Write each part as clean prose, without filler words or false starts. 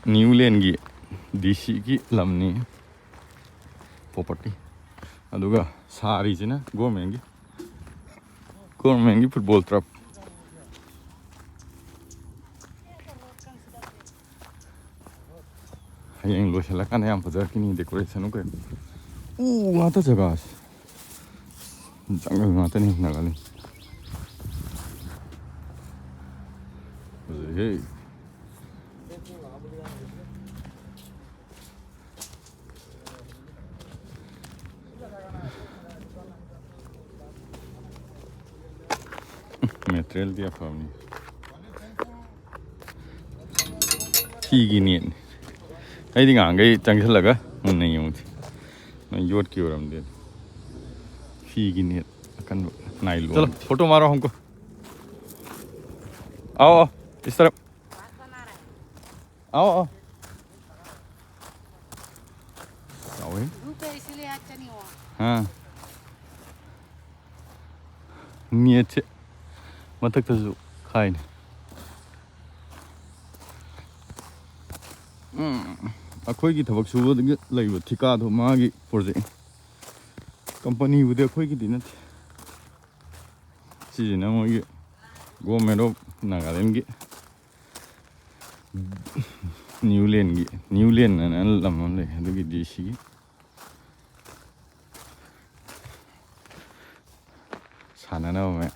Niuland gi DC gi lamni property aduga sari jina government gi football trap hayeng lo shala kan yam fajar kini decoration ko ata jaga jungle ngata ni nagali hey material dia family higi ni ai ding angai jungle laga mun nahi yong मैं vote की ओर हम दे फीगी नहीं अकन Nile चलो photo मारो हमको आओ इस तरफ आओ आओ इसलिए अच्छा नहीं हुआ हाँ नहीं अच्छे मतलब तो जो खाए अखोई की थबक सुबह लगे ठिका तो मागी प्रोजेक्ट कंपनी बुदे अखोई की दिन सिजना मोगी गवर्नमेंट ऑफ नागालैंड की न्यूलैंड ना लमन ले दुगी डीसी की साना ना मैं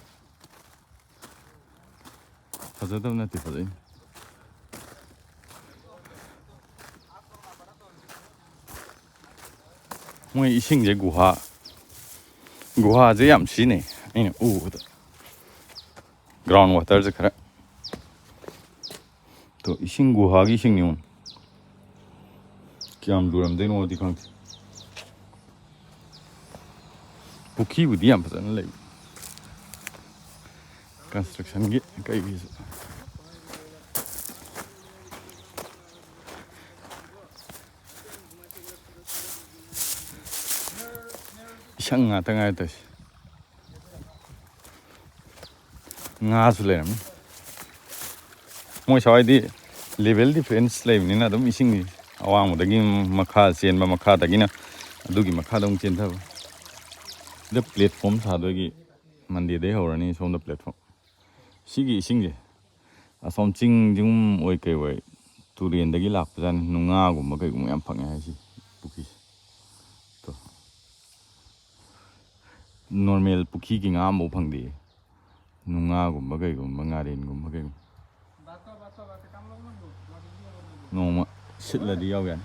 फजदा ना फजई मैं इसिंग जे गुहा जे याम सिने अने उबद ग्राउंड वाटर जे खरा तो इसिंग गुहा की इसिंग निउन क्याम दुरम देनो ओदि खंग पुखी बुदि याम फजन ले कंस्ट्रक्शन की कई भी isang ngata nga ito nga sila naman mo sa di level difference live ni na dum ising awang mo dagi makha chen ba makha dagi na adugi makha dong chen tha the platform sa do gi mandi de horani som the platform sigi ising je asom ching jum oi kai wai turien dagi lak jan nunga gum kai gum yam phang ha si puki normal puki ki nga mo phang di nunga gum ba kai gum ngaren gum ba kai no ma sit la di yaw gan